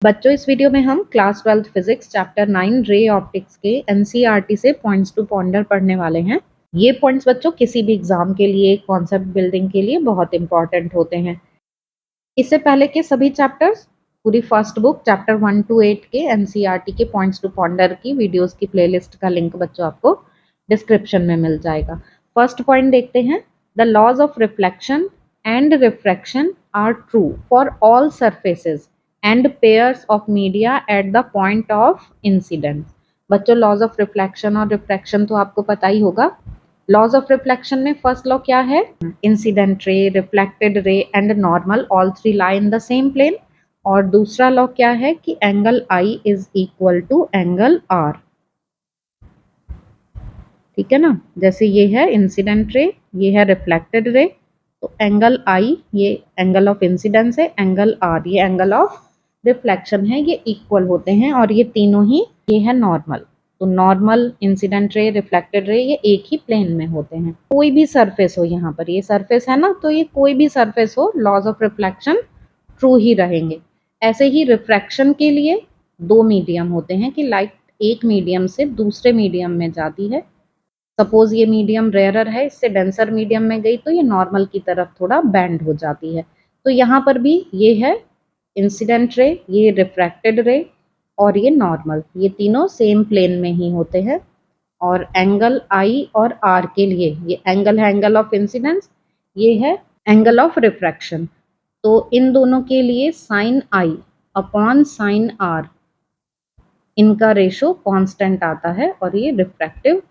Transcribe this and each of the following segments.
बच्चों, इस वीडियो में हम class 12 physics chapter 9 ray optics के एनसीईआरटी से पॉइंट्स टू पॉन्डर पढ़ने वाले हैं। ये पॉइंट्स बच्चों किसी भी एग्जाम के लिए, कॉन्सेप्ट बिल्डिंग के लिए बहुत इंपॉर्टेंट होते हैं। इससे पहले के सभी चैप्टर्स, पूरी फर्स्ट बुक चैप्टर 1 to 8 के एनसीईआरटी के पॉइंट्स टू पॉन्डर की वीडियोस की प्लेलिस्ट का लिंक बच्चों आपको डिस्क्रिप्शन में मिल जाएगा। फर्स्ट पॉइंट देखते हैं। The laws of reflection and refraction are true for all surfaces and pairs of media at the point of incident. बच्चों, लॉज ऑफ रिफ्लेक्शन और रिफ्रैक्शन तो आपको पता ही होगा। लॉज ऑफ रिफ्लेक्शन में फर्स्ट लॉ क्या है? Incident ray, reflected ray and normal all three lie in the same plane. और दूसरा लॉ क्या है कि angle i is equal to angle r. ठीक है ना? जैसे ये है इंसिडेंट रे, ये है रिफ्लेक्टेड रे, तो एंगल आई ये एंगल ऑफ इंसिडेंस है, एंगल आर ये एंगल ऑफ रिफ्लेक्शन है, ये इक्वल होते हैं और ये तीनों ही ये है नॉर्मल। तो नॉर्मल, इंसिडेंट रे, रिफ्लेक्टेड रे ये एक ही प्लेन में होते हैं। कोई भी सरफेस हो, यहाँ पर ये सरफेस है ना, तो ये कोई भी सरफेस हो, लॉज ऑफ रिफ्लेक्शन ट्रू ही रहेंगे। ऐसे ही रिफ्रैक्शन के लिए दो मीडियम होते हैं कि लाइट एक मीडियम से दूसरे मीडियम में जाती है। सपोज ये मीडियम रेयरर है, इससे डेंसर मीडियम में गई तो ये नॉर्मल की तरफ थोड़ा बेंड हो जाती है। तो यहाँ पर भी ये है इंसिडेंट रे, ये रिफ्रैक्टेड रे और ये नॉर्मल, ये तीनों सेम प्लेन में ही होते हैं। और एंगल आई और आर के लिए ये एंगल है एंगल ऑफ इंसिडेंस, ये है एंगल ऑफ रिफ्रैक्शन। तो इन दोनों के लिए sine i upon sine r, इनका रेशो कांस्टेंट आता है और ये रिफ्रैक्टिव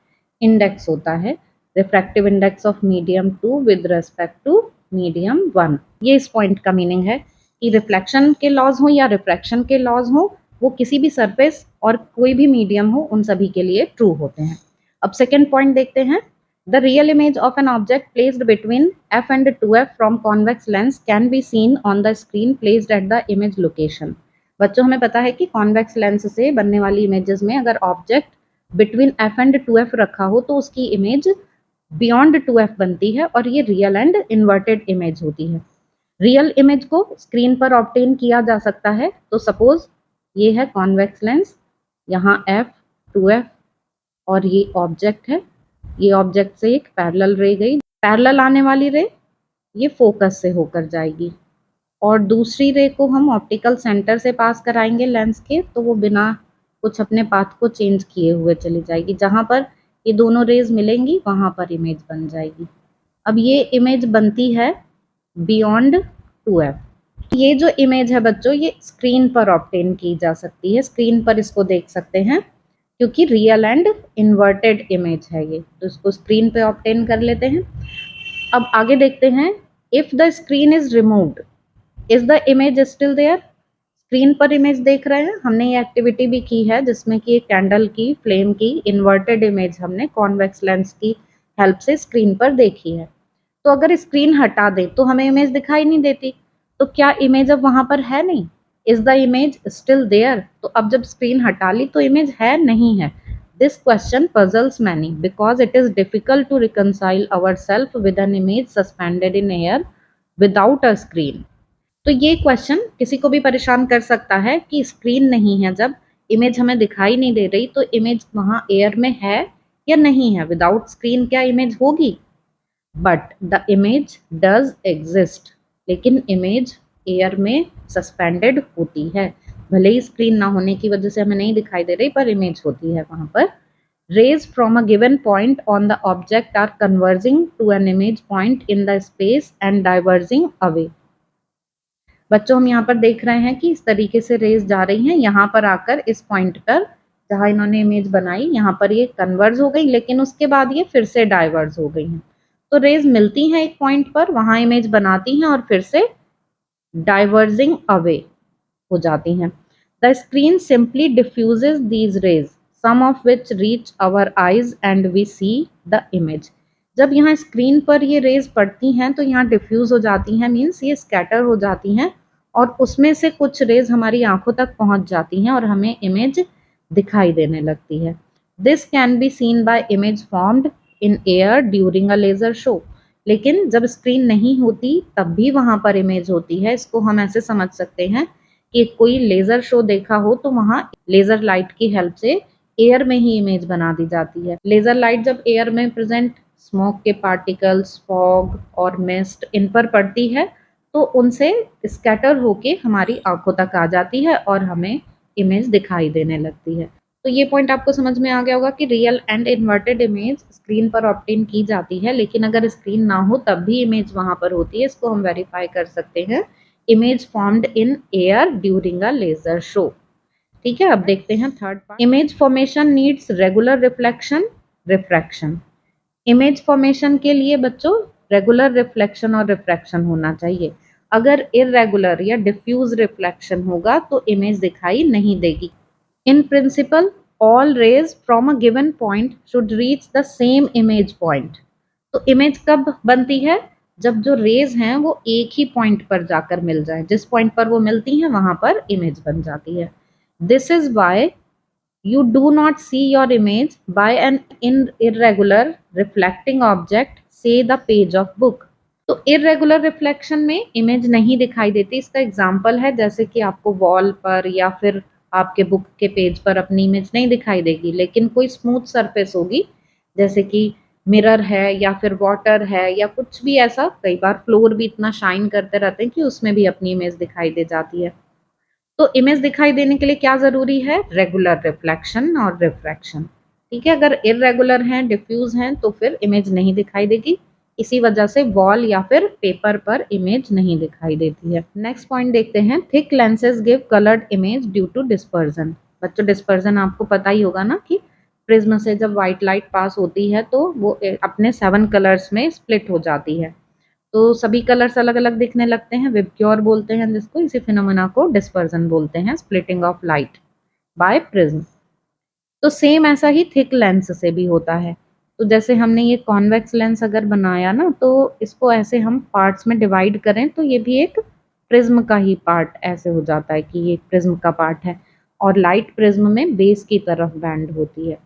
इंडेक्स होता है। Refractive index of medium 2 with respect to medium 1। ये इस पॉइंट का मीनिंग है कि रिफ्लेक्शन के लॉज हो या रिफ्रैक्शन के लॉज हो, वो किसी भी सरफेस और कोई भी मीडियम हो उन सभी के लिए ट्रू होते हैं। अब सेकेंड पॉइंट देखते हैं। The real image of an object placed between f and 2f from convex lens can be scene on the screen placed at the image location. बच्चों, हमें पता है कि कॉन्वेक्स लेंस से बनने वाली इमेजेस में अगर object between f and 2f रखा हो तो उसकी इमेज बियॉन्ड 2f बनती है और ये रियल एंड इन्वर्टेड इमेज होती है। रियल इमेज को स्क्रीन पर ऑब्टेन किया जा सकता है। तो सपोज ये है कॉन्वेक्स लेंस, यहाँ f 2f और ये ऑब्जेक्ट है। ये ऑब्जेक्ट से एक पैरेलल रे गई, पैरेलल आने वाली रे ये फोकस से होकर जाएगी और दूसरी रे को हम ऑप्टिकल सेंटर से पास कराएंगे लेंस के, तो वो बिना कुछ अपने पाथ को चेंज किए हुए चली जाएगी। जहां पर ये दोनों रेज मिलेंगी वहां पर इमेज बन जाएगी। अब ये इमेज बनती है बियॉन्ड 2f। ये जो इमेज है बच्चों, ये स्क्रीन पर ऑब्टेन की जा सकती है, स्क्रीन पर इसको देख सकते हैं क्योंकि रियल एंड इन्वर्टेड इमेज है ये, तो इसको स्क्रीन पे ऑब्टेन कर लेते हैं। अब आगे देखते हैं। If the screen is removed is the image still there. Screen पर इमेज देख रहे हैं, हमने ये एक्टिविटी भी की है जिसमें कि एक कैंडल की फ्लेम की इन्वर्टेड इमेज हमने कॉन्वेक्स लेंस की हेल्प से स्क्रीन पर देखी है। तो अगर स्क्रीन हटा दे तो हमें इमेज दिखाई नहीं देती, तो क्या इमेज अब वहां पर है नहीं? Is the image still there? तो अब जब स्क्रीन हटा ली तो इमेज है नहीं है। This question puzzles many because it is difficult to reconcile our self with an image suspended in air without a screen. तो ये क्वेश्चन किसी को भी परेशान कर सकता है कि स्क्रीन नहीं है, जब इमेज हमें दिखाई नहीं दे रही तो इमेज वहां एयर में है या नहीं है? विदाउट स्क्रीन क्या इमेज होगी? But the image does exist, लेकिन इमेज एयर में सस्पेंडेड होती है। भले ही स्क्रीन ना होने की वजह से हमें नहीं दिखाई दे रही, पर इमेज होती है वहां पर। Rays from a given point on the object are converging to an image point in the space and diverging away। बच्चों, हम यहाँ पर देख रहे हैं कि इस तरीके से रेज जा रही हैं, यहाँ पर आकर इस पॉइंट पर जहाँ इन्होंने इमेज बनाई यहाँ पर ये कन्वर्ज हो गई, लेकिन उसके बाद ये फिर से डाइवर्ज हो गई हैं। तो रेज मिलती हैं एक पॉइंट पर, वहां इमेज बनाती हैं और फिर से डाइवर्जिंग अवे हो जाती हैं। The screen simply diffuses these rays, some of which reach our eyes and we see the image. जब यहाँ स्क्रीन पर ये रेज पड़ती हैं तो यहाँ डिफ्यूज हो जाती हैं, मीन्स ये स्कैटर हो जाती हैं और उसमें से कुछ रेज हमारी आंखों तक पहुंच जाती हैं और हमें इमेज दिखाई देने लगती है। This can be seen by image formed in air during a laser show. लेकिन जब स्क्रीन नहीं होती तब भी वहां पर इमेज होती है। इसको हम ऐसे समझ सकते हैं कि कोई लेजर शो देखा हो तो वहां लेजर लाइट की हेल्प से एयर में ही इमेज बना दी जाती है। लेजर लाइट जब एयर में प्रेजेंट स्मोक के पार्टिकल्स, फॉग और मिस्ट इन पर पड़ती है तो उनसे स्कैटर होके हमारी आंखों तक आ जाती है और हमें इमेज दिखाई देने लगती है। तो ये पॉइंट आपको समझ में आ गया होगा कि real and inverted image screen पर ऑब्टेन की जाती है, लेकिन अगर स्क्रीन ना हो तब भी इमेज वहां पर होती है। इसको हम वेरीफाई कर सकते हैं, image formed in air during a laser show. ठीक है, अब देखते हैं third part. Image formation needs regular reflection, refraction. Image formation के लिए बच्चों रेगुलर रिफ्लेक्शन और रिफ्रैक्शन होना चाहिए। अगर इरेगुलर या डिफ्यूज रिफ्लेक्शन होगा तो इमेज दिखाई नहीं देगी। In principle all rays from a given point should reach the same image point. तो इमेज कब बनती है? जब जो रेज हैं वो एक ही पॉइंट पर जाकर मिल जाए, जिस पॉइंट पर वो मिलती हैं वहां पर इमेज बन जाती है। This is why you do not see your image by an irregular reflecting object, say the page of book। तो irregular reflection में इमेज नहीं दिखाई देती। इसका एग्जाम्पल है जैसे कि आपको वॉल पर या फिर आपके बुक के पेज पर अपनी इमेज नहीं दिखाई देगी, लेकिन कोई स्मूथ सरफेस होगी जैसे कि मिरर है या फिर वाटर है या कुछ भी ऐसा, कई बार फ्लोर भी इतना शाइन करते रहते हैं कि उसमें भी अपनी इमेज दिखाई दे जाती है। तो इमेज दिखाई देने के लिए क्या जरूरी है? रेगुलर रिफ्लेक्शन और रिफ्रैक्शन। ठीक है, अगर इरेगुलर हैं, डिफ्यूज हैं तो फिर इमेज नहीं दिखाई देगी। इसी वजह से वॉल या फिर पेपर पर इमेज नहीं दिखाई देती है। नेक्स्ट पॉइंट देखते हैं, thick lenses give coloured image due to dispersion. बच्चों डिस्पर्जन आपको पता ही होगा ना कि प्रिज्म से जब व्हाइट लाइट पास होती है तो वो अपने 7 कलर्स में स्प्लिट हो जाती है, तो सभी कलर्स अलग अलग दिखने लगते हैं। विबग्योर बोलते हैं जिसको, इसी फिनोमेना को डिस्पर्जन बोलते हैं, splitting of light by prism. तो सेम ऐसा ही थिक लेंस से भी होता है। तो जैसे हमने ये कॉन्वेक्स लेंस अगर बनाया ना, तो इसको ऐसे हम पार्ट्स में डिवाइड करें तो ये भी एक प्रिज्म का ही पार्ट ऐसे हो जाता है कि ये प्रिज्म का पार्ट है, और लाइट प्रिज्म में बेस की तरफ बैंड होती है।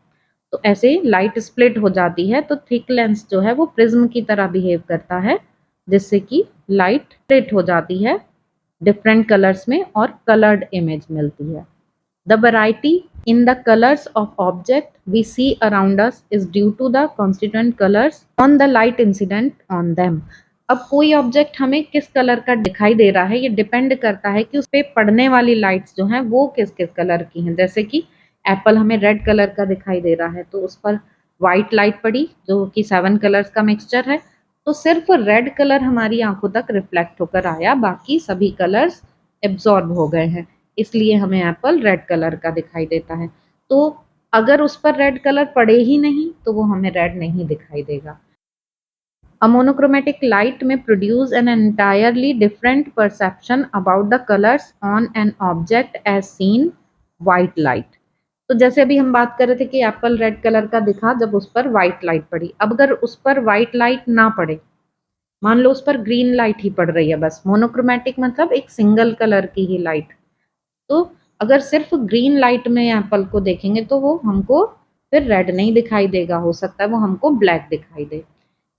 तो ऐसे लाइट स्प्लिट हो जाती है, तो थिक लेंस जो है वो प्रिज्म की तरह बिहेव करता है, जिससे कि लाइट स्प्लिट हो जाती है डिफरेंट कलर्स में और कलर्ड इमेज मिलती है। The variety in the colors of object we see around us is due to the constituent colors on the light incident on them। अब कोई ऑब्जेक्ट हमें किस कलर का दिखाई दे रहा है ये डिपेंड करता है कि उस पे पड़ने वाली लाइट्स जो हैं वो किस किस कलर की हैं। जैसे कि एप्पल हमें रेड कलर का दिखाई दे रहा है तो उस पर व्हाइट लाइट पड़ी जो कि 7 कलर्स का मिक्सचर है, तो सिर्फ रेड कलर हमारी आंखों तक रिफ्लेक्ट होकर आया, बाकी सभी कलर्स एब्जॉर्ब हो गए हैं, इसलिए हमें एप्पल रेड कलर का दिखाई देता है। तो अगर उस पर रेड कलर पड़े ही नहीं तो वो हमें रेड नहीं दिखाई देगा। A monochromatic light may produce an entirely different perception about the colors on an object as seen white light। तो जैसे अभी हम बात कर रहे थे कि एप्पल रेड कलर का दिखा जब उस पर व्हाइट लाइट पड़ी। अब अगर उस पर व्हाइट लाइट ना पड़े, मान लो उस पर ग्रीन लाइट ही पड़ रही है, बस मोनोक्रोमैटिक मतलब एक सिंगल कलर की ही लाइट, तो अगर सिर्फ ग्रीन लाइट में एप्पल को देखेंगे तो वो हमको फिर रेड नहीं दिखाई देगा, हो सकता है वो हमको ब्लैक दिखाई दे।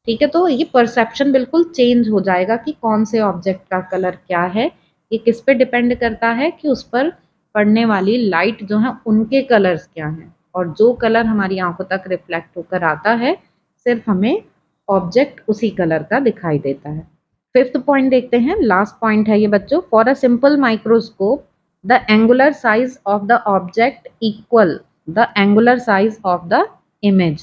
ठीक है, तो ये परसेप्शन बिल्कुल चेंज हो जाएगा कि कौन से ऑब्जेक्ट का कलर क्या है। ये किस पे डिपेंड करता है कि उस पर पड़ने वाली लाइट जो है उनके कलर्स क्या हैं, और जो कलर हमारी आंखों तक रिफ्लेक्ट होकर आता है सिर्फ हमें ऑब्जेक्ट उसी कलर का दिखाई देता है। फिफ्थ पॉइंट देखते हैं, लास्ट पॉइंट है ये बच्चों। For a simple microscope the angular size of the object equal the angular size of the image,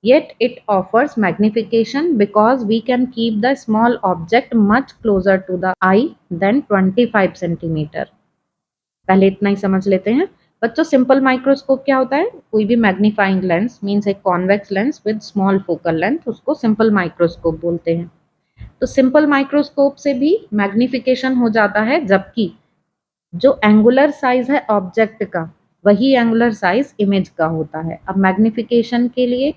yet it offers magnification because we can keep the small object much closer to the eye than 25 centimeter। पहले इतना ही समझ लेते हैं बच्चों। Simple microscope क्या होता है? कोई भी मैग्नीफाइंग लेंस मीन्स एक convex lens with small focal length, उसको सिंपल माइक्रोस्कोप बोलते हैं। तो सिंपल माइक्रोस्कोप से भी मैग्निफिकेशन हो जाता है, जबकि जो एंगुलर साइज है ऑब्जेक्ट का वही एंगुलर साइज इमेज का होता है। अब मैग्निफिकेशन के लिए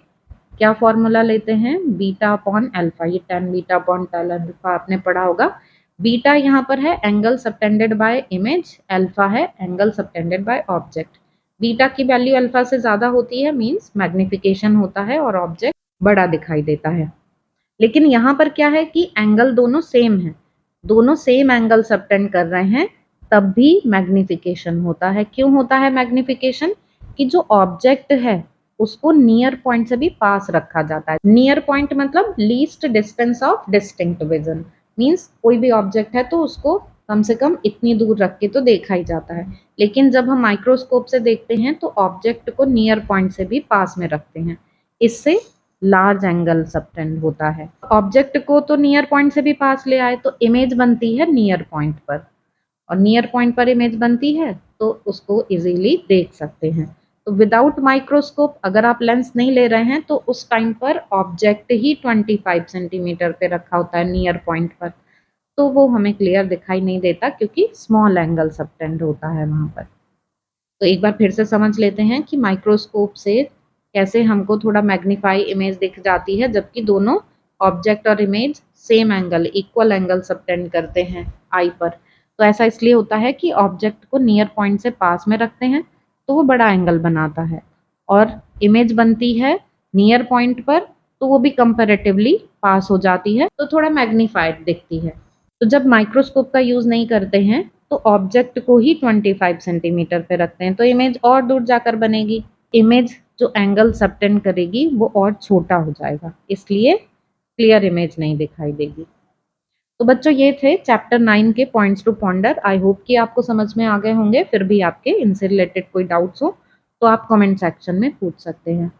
क्या फॉर्मूला लेते हैं? Beta upon alpha. ये 10 बीटा अपॉन 10 अल्फा आपने पढ़ा होगा। बीटा यहाँ पर है angle subtended by image, alpha है angle subtended by object. Beta की वैल्यू अल्फा से ज्यादा होती है मीन्स मैग्निफिकेशन होता है और ऑब्जेक्ट बड़ा दिखाई देता है। लेकिन यहाँ पर क्या है कि एंगल दोनों सेम है, दोनों सेम एंगल सबटेंड कर रहे हैं, तब भी मैग्निफिकेशन होता है। क्यों होता है मैग्निफिकेशन? कि जो ऑब्जेक्ट है उसको नियर पॉइंट से भी पास रखा जाता है। नियर पॉइंट मतलब least distance of distinct vision, means कोई भी ऑब्जेक्ट है तो उसको कम से कम इतनी दूर रख के तो देखा ही जाता है। लेकिन जब हम माइक्रोस्कोप से देखते हैं तो ऑब्जेक्ट को नियर पॉइंट से भी पास में रखते हैं, इससे लार्ज एंगल सबटेंड होता है। ऑब्जेक्ट को तो नियर पॉइंट से भी पास ले आए तो इमेज बनती है नियर पॉइंट पर, और नियर पॉइंट पर इमेज बनती है तो उसको इजीली देख सकते हैं। तो विदाउट माइक्रोस्कोप अगर आप लेंस नहीं ले रहे हैं तो उस टाइम पर ऑब्जेक्ट ही 25 सेंटीमीटर पे रखा होता है नियर पॉइंट पर, तो वो हमें क्लियर दिखाई नहीं देता क्योंकि स्मॉल एंगल सबटेंड होता है वहां पर। तो एक बार फिर से समझ लेते हैं कि माइक्रोस्कोप से कैसे हमको थोड़ा मैग्नीफाई इमेज दिख जाती है जबकि दोनों ऑब्जेक्ट और image same angle equal angle subtend करते हैं आई पर। तो ऐसा इसलिए होता है कि ऑब्जेक्ट को नियर पॉइंट से पास में रखते हैं तो वो बड़ा एंगल बनाता है, और इमेज बनती है नियर पॉइंट पर तो वो भी कंपैरेटिवली पास हो जाती है तो थोड़ा मैग्नीफाइड दिखती है। तो जब माइक्रोस्कोप का यूज नहीं करते हैं तो ऑब्जेक्ट को ही 25 सेंटीमीटर पे रखते हैं तो इमेज और दूर जाकर बनेगी। इमेज जो एंगल सबटेंड करेगी वो और छोटा हो जाएगा, इसलिए क्लियर इमेज नहीं दिखाई देगी। तो बच्चों ये थे चैप्टर 9 के points to ponder. I hope कि आपको समझ में आ गए होंगे। फिर भी आपके इनसे रिलेटेड कोई डाउट्स हो तो आप कमेंट सेक्शन में पूछ सकते हैं।